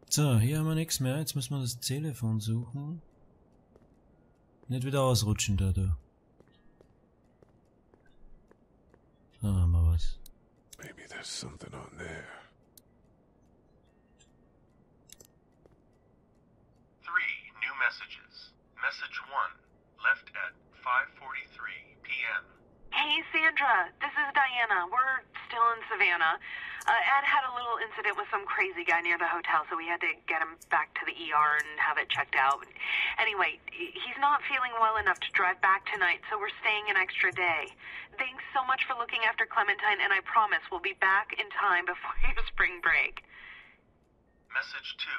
So, hier haben wir nichts mehr. Jetzt müssen wir das Telefon suchen. Nicht wieder ausrutschen da, du. Da haben wir was. Maybe there's something on there. 3 new messages. Message 1, left at 5:43 p.m. Hey, Sandra. This is Diana. We're still in Savannah. Ed had a little incident with some crazy guy near the hotel, so we had to get him back to the ER and have it checked out. Anyway, he's not feeling well enough to drive back tonight, so we're staying an extra day. Thanks so much for looking after Clementine, and I promise we'll be back in time before your spring break. Message 2,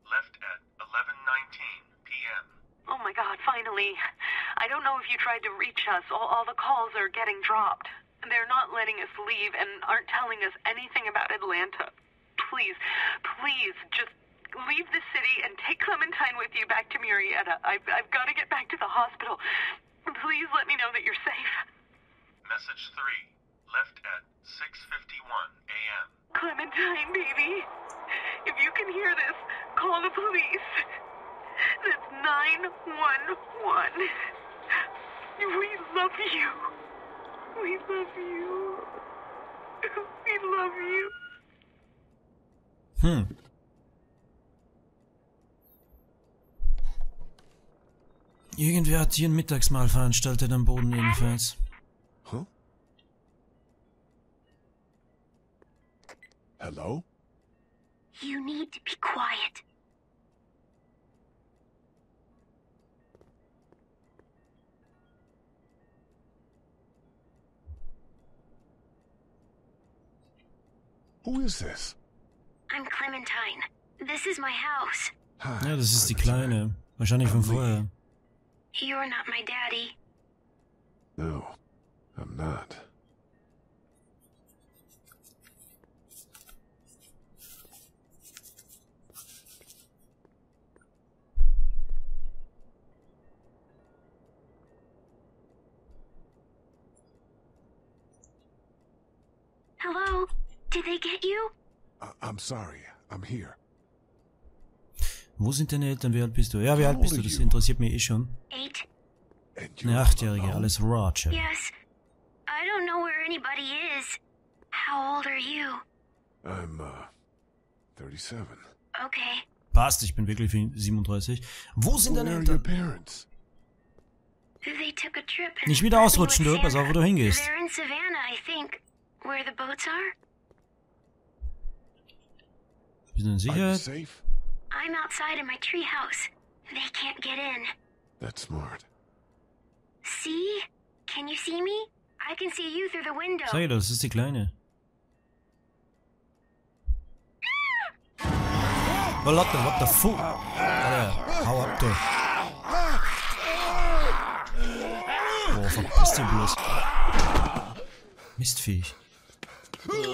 left at 11:19 p.m. Oh my God, finally. I don't know if you tried to reach us. All the calls are getting dropped. They're not letting us leave and aren't telling us anything about Atlanta. Please, please, just leave the city and take Clementine with you back to Murrieta. I've got to get back to the hospital. Please let me know that you're safe. Message 3, left at 6:51 a.m. Clementine, baby. If you can hear this, call the police. That's 911. We love you. We love you. We love you. Irgendwer hat hier ein Mittagsmahl veranstaltet am Boden jedenfalls. Huh? Hello? You need to be quiet. Who is this? I'm Clementine. This is my house. Hi, Ja, das ist die Clementine. Kleine. Wahrscheinlich von vorher. You're not my daddy. No, I'm not. Hello? Did they get you? I'm sorry. I'm here. Wo sind deine Eltern? Wie alt bist du? Ja, wie alt bist du? Das interessiert mich eh schon. 8? And Eine 8-Jährige, alles Roger. Yes. I don't know where anybody is. How old are you? I'm 37. Okay. Passt, ich bin wirklich 37. Wo sind deine Where are your Eltern? parents? They took a trip and Nicht wieder left me ausrutschen, with du. Pass auf, wo du hingehst. They're in Savannah, I think. Where the boats are? Bist du in Are you Sicherheit? safe? I'm outside in my treehouse. They can't get in. That's smart. See? Can you see me? I can see you through the window. Sag ich doch, das ist die Kleine. Oh, Lotte, what the fuck? Alter, hau ab, du. Boah, verpiss dich bloß. Mistviech.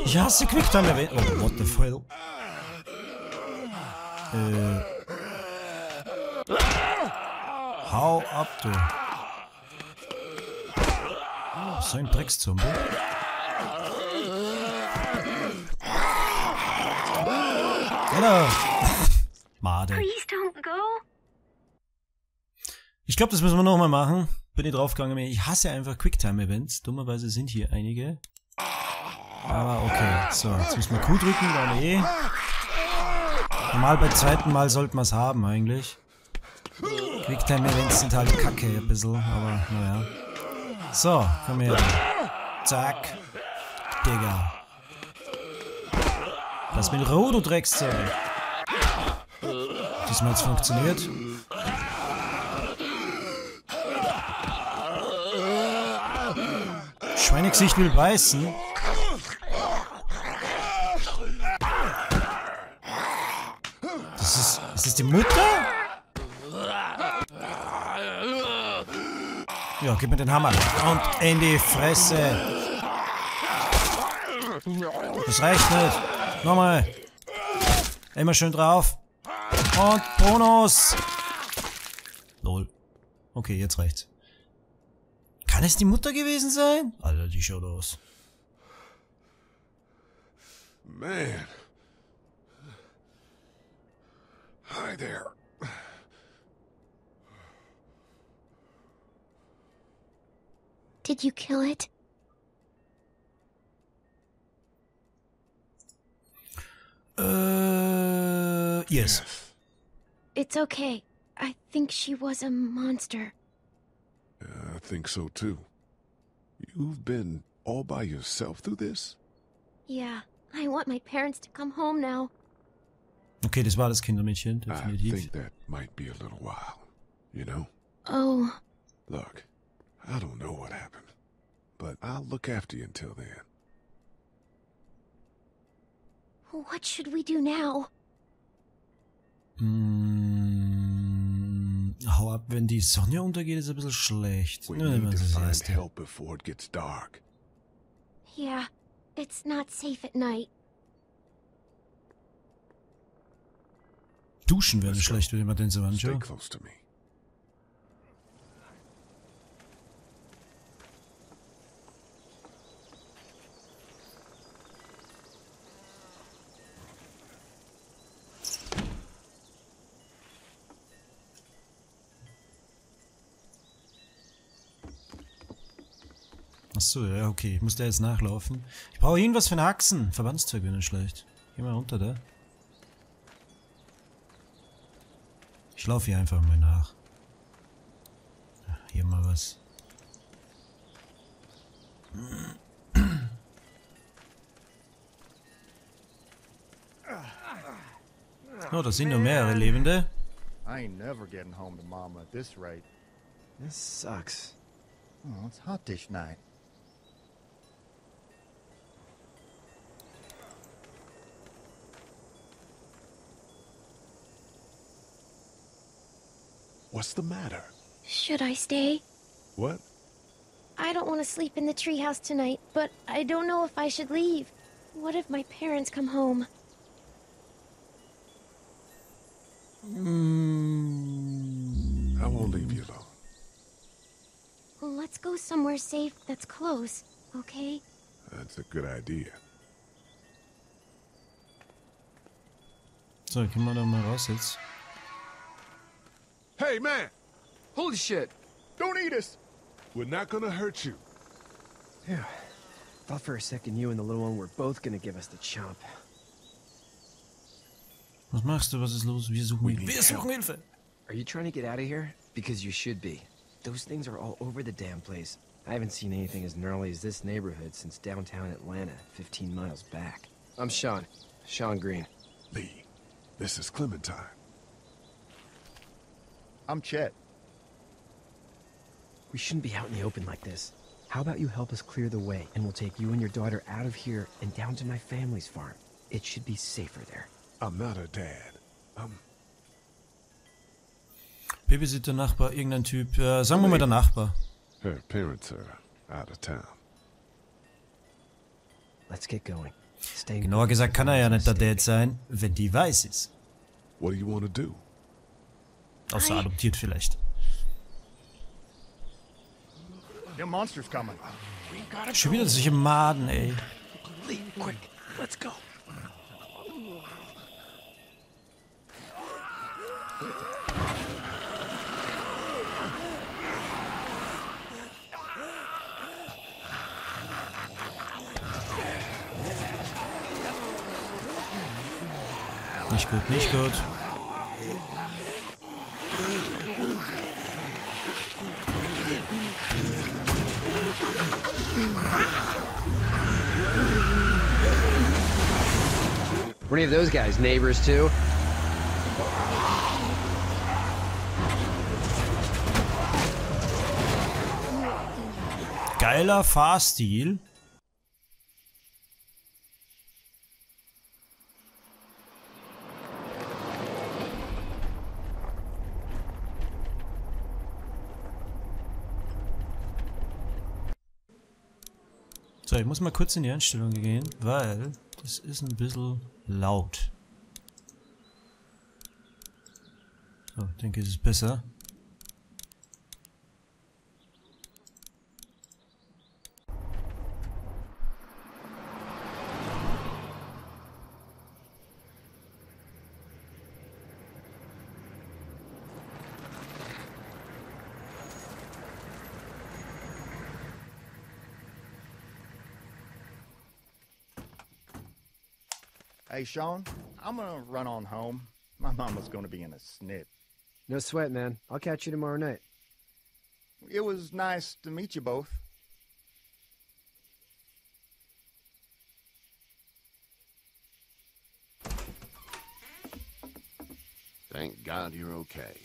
Ich hasse Quicktime erwähnt. Oh, what the fuck? Hau ab, du. So ein Dreckszombie. Genau. Made. Please don't go. Ich glaube, das müssen wir nochmal machen. Bin ich draufgegangen. Ich hasse einfach Quicktime-Events. Dummerweise sind hier einige. Aber okay. So, jetzt müssen wir Q drücken, dann eh. Normal beim zweiten Mal sollten wir es haben eigentlich. Quicktime-Events sind halt kacke ein bisschen, aber naja. So, komm her. Zack. Digga. Das mit Ruhe, du Dreckszeug. Diesmal hat's funktioniert. Schweinegesicht will beißen. Ist das die Mutter? Ja, gib mir den Hammer. Und in die Fresse. Das reicht nicht. Nochmal. Immer schön drauf. Und Bonus. Lol. Okay, jetzt reicht's. Kann es die Mutter gewesen sein? Alter, die schaut aus. Man. Hi there. Did you kill it? Yes. It's okay. I think she was a monster. I think so too. You've been all by yourself through this? Yeah, I want my parents to come home now. Okay, das war das Kindermädchen, I definitiv. think that might be a little while, you know? Oh. Look, I don't know what happened, but I'll look after you until then. What should we do now? Hau ab, wenn die Sonne untergeht, ist ein bisschen schlecht. We Nehmen wir need to das find erste. help before it gets dark. Yeah, it's not safe at night. Duschen wäre nicht schlecht, würde man den so Stay anschauen. close to me. Achso, ja, okay. Ich muss da jetzt nachlaufen. Ich brauche irgendwas für einen Haxen. Verbandszeug wäre nicht schlecht. Geh mal runter da. Ich laufe hier einfach mal nach. Ja, hier mal was. Oh, da sind noch mehrere Lebende. I ain't never getting home to Mama at this rate. This sucks. Oh, it's hot dish night. What's the matter? Should I stay? What? I don't want to sleep in the treehouse tonight, but I don't know if I should leave. What if my parents come home? I won't leave you alone. Let's go somewhere safe that's close, okay? That's a good idea. So, können wir da mal raus jetzt. Hey, man! Holy shit! Don't eat us! We're not gonna hurt you. Phew. Thought for a second you and the little one were both gonna give us the chomp. Was machst du? Was ist los? Wir suchen Hilfe. Wir suchen Hilfe! Are you trying to get out of here? Because you should be. Those things are all over the damn place. I haven't seen anything as gnarly as this neighborhood since downtown Atlanta, 15 miles back. I'm Sean. Sean Green. Lee, this is Clementine. I'm Chet. We shouldn't be out in the open like this. How about you help us clear the way, and we'll take you and your daughter out of here and down to my family's farm. It should be safer there. I'm not her dad. Babysitter, Nachbar, irgendein Typ. Sagen wir mal der Nachbar. Her parents are out of town. Let's get going. Stay Genauer gesagt kann er ja nicht der Dad sein, wenn die weiß ist. What do you want to do? Außer adoptiert vielleicht. The monster's coming. Schon wieder solche Maden, ey. Lee, quick, let's go. Nicht gut, nicht gut. Were any of those guys neighbors too? Geiler Fahrstil. So, ich muss mal kurz in die Einstellung gehen, weil das ist ein bisschen laut. So, ich denke, es ist besser. Hey, Sean, I'm gonna run on home. My mama's gonna be in a snit. No sweat, man. I'll catch you tomorrow night. It was nice to meet you both. Thank God you're okay.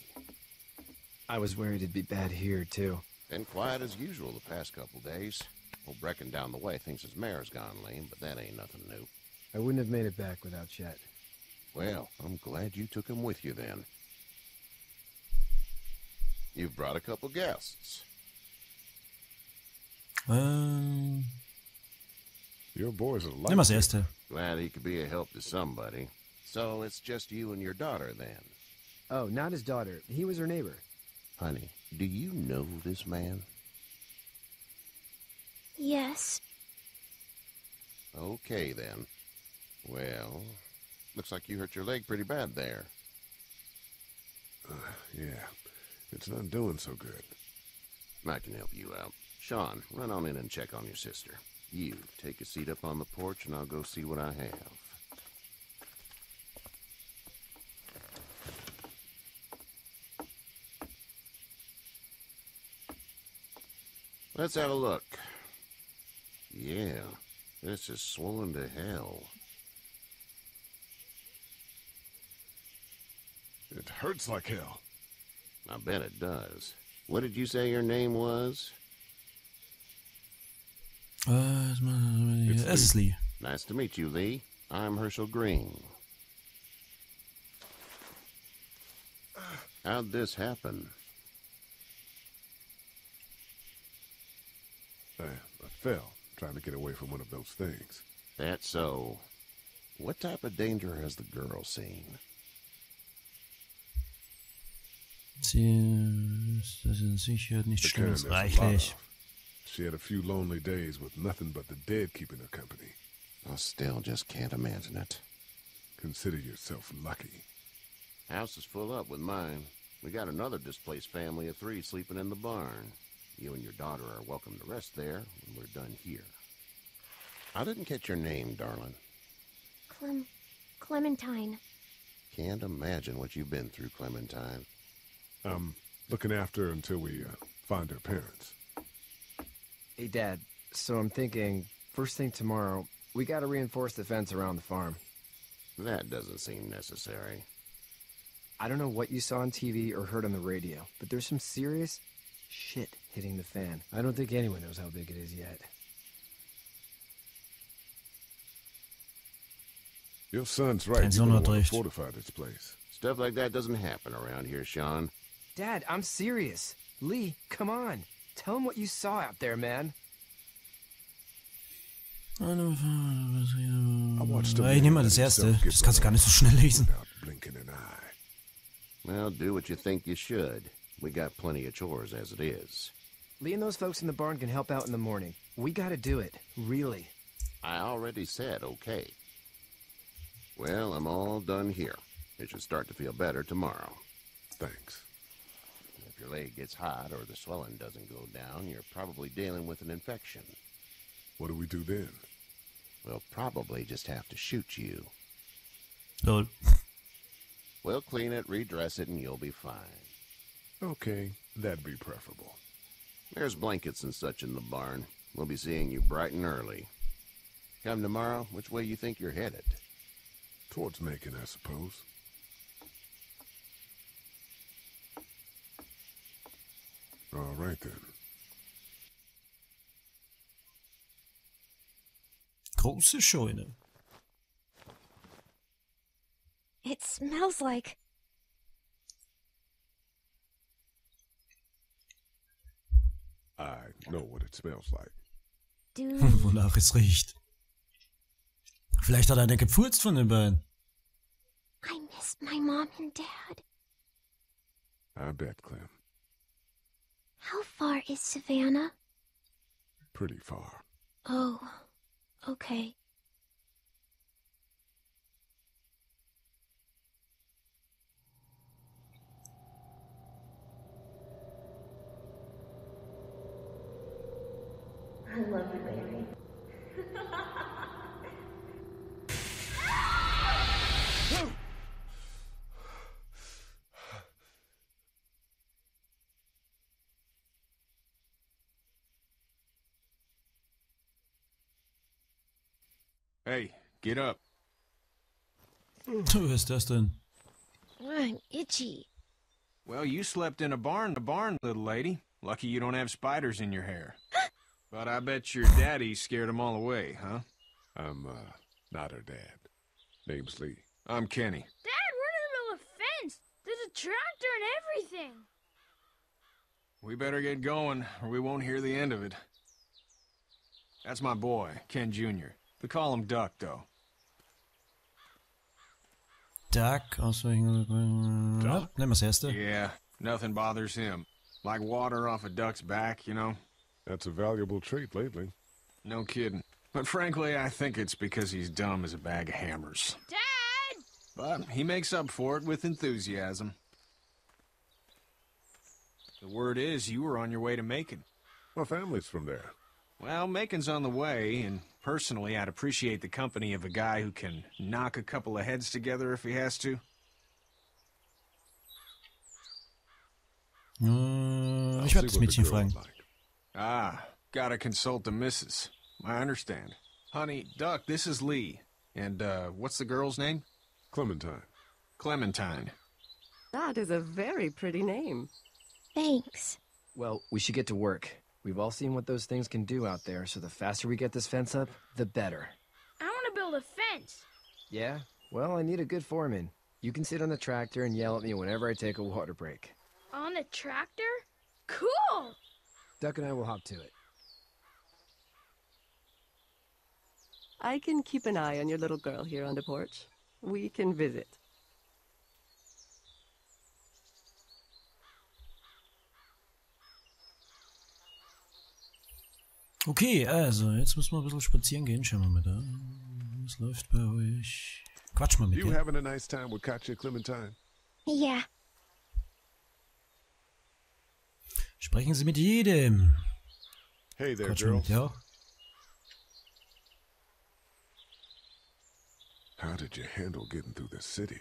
I was worried it'd be bad here, too. Been quiet as usual the past couple days. Old Brecken down the way thinks his mare's gone lame, but that ain't nothing new. I wouldn't have made it back without Chet. Well, I'm glad you took him with you then. You've brought a couple guests. Nimm Your boys are mal das erste. Glad he could be a help to somebody. So it's just you and your daughter then? Oh, not his daughter. He was her neighbor. Honey, do you know this man? Yes. Okay then. Well, looks like you hurt your leg pretty bad there. Yeah, it's not doing so good. I can help you out. Sean, run on in and check on your sister. You, take a seat up on the porch and I'll go see what I have. Let's have a look. Yeah, this is swollen to hell. It hurts like hell. I bet it does. What did you say your name was? Es ist Lee. Nice to meet you, Lee. I'm Herschel Green. How'd this happen? I fell, trying to get away from one of those things. That's so. What type of danger has the girl seen? Das ist sicher nicht The Schlimmes. kind there's a lot Reichlich. of. She had a few lonely days with nothing but the dead keeping her company. I still just can't imagine it. Consider yourself lucky. House is full up with mine. We got another displaced family of 3 sleeping in the barn. You and your daughter are welcome to rest there when we're done here. I didn't catch your name, darling. Clementine. Can't imagine what you've been through, Clementine. I'm looking after her until we find her parents. Hey, Dad. So I'm thinking, first thing tomorrow, we gotta reinforce the fence around the farm. That doesn't seem necessary. I don't know what you saw on TV or heard on the radio, but there's some serious shit hitting the fan. I don't think anyone knows how big it is yet. Your son's right. Dein You're Sohn gonna hat want to recht. fortify this place. Stuff like that doesn't happen around here, Sean. Dad, I'm serious. Lee, come on. Tell him what you saw out there, man. I watched a Ich nehme mal man das let erste. himself get Das kannst du gar nicht so schnell lesen. without blinking an eye. Well, do what you think you should. We got plenty of chores as it is. Lee and those folks in the barn can help out in the morning. We gotta do it. Really. I already said okay. Well, I'm all done here. It should start to feel better tomorrow. Thanks. If your leg gets hot or the swelling doesn't go down, you're probably dealing with an infection. What do we do then? We'll probably just have to shoot you. Lol. We'll clean it, redress it, and you'll be fine. Okay, that'd be preferable. There's blankets and such in the barn. We'll be seeing you bright and early. Come tomorrow, which way you think you're headed? Towards Macon, I suppose. All right then. Große Scheune. It smells like... I know what it smells like. Do... Wonach es riecht. Vielleicht hat einer gepfurzt von den beiden. I miss my mom and dad. I bet, Clem. How far is Savannah? Pretty far. Oh, okay. I love you, baby. Hey, get up. Was ist das denn? I'm itchy. Well, you slept in a barn, little lady. Lucky you don't have spiders in your hair. But I bet your daddy scared them all away, huh? I'm, not her dad. Name's Lee. I'm Kenny. Dad, we're in the middle of a fence. There's a tractor and everything. We better get going, or we won't hear the end of it. That's my boy, Ken Jr. We call him Duck, though. Duck, ausweichen. Ja, nehmen wir das erste. Yeah, nothing bothers him. Like water off a duck's back, you know? That's a valuable trait lately. No kidding. But frankly, I think it's because he's dumb as a bag of hammers. Dad! But he makes up for it with enthusiasm. The word is you were on your way to Macon. My family's from there. Well, Macon's on the way, and personally, I'd appreciate the company of a guy who can knock a couple of heads together if he has to. Ich werde das Mädchen fragen. Ah, gotta consult the missus. I understand. Honey, Duck, this is Lee. And, what's the girl's name? Clementine. Clementine. That is a very pretty name. Thanks. Well, we should get to work. We've all seen what those things can do out there, so the faster we get this fence up, the better. I want to build a fence. Yeah? Well, I need a good foreman. You can sit on the tractor and yell at me whenever I take a water break. On the tractor? Cool! Duck and I will hop to it. I can keep an eye on your little girl here on the porch. We can visit. Okay, also, jetzt müssen wir ein bisschen spazieren gehen. Schauen wir mal da. Was läuft bei euch? Quatsch mal mit You dir. having a nice time with Katja, Clementine? Yeah. Sprechen Sie mit jedem. Hey there, Quatsch mal mit girls. dir auch. How did you handle getting through the city?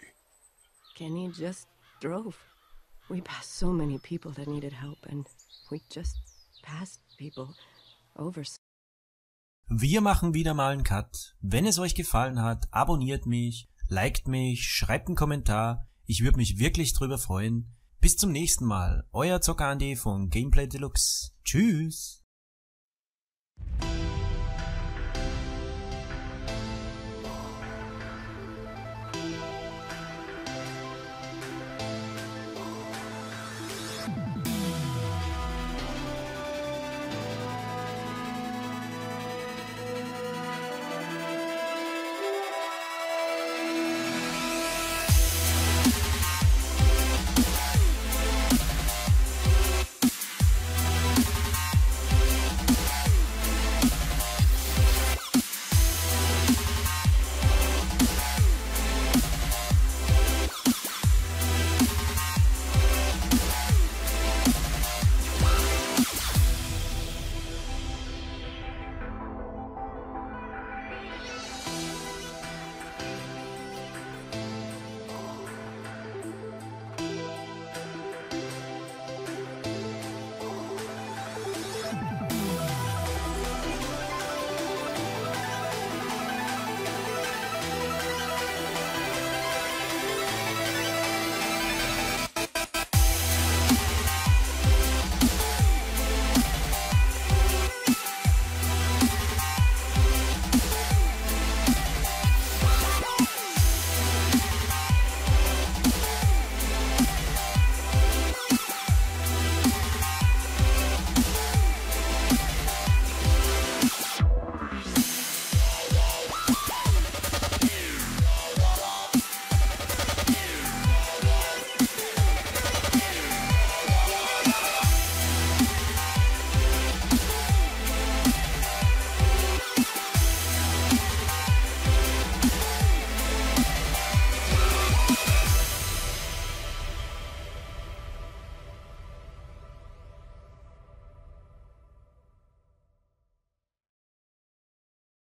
Kenny just drove. We passed so many people that needed help, and we just passed people over. Wir machen wieder mal einen Cut. Wenn es euch gefallen hat, abonniert mich, liked mich, schreibt einen Kommentar. Ich würde mich wirklich drüber freuen. Bis zum nächsten Mal. Euer ZockerAnD von Gameplay Deluxe. Tschüss.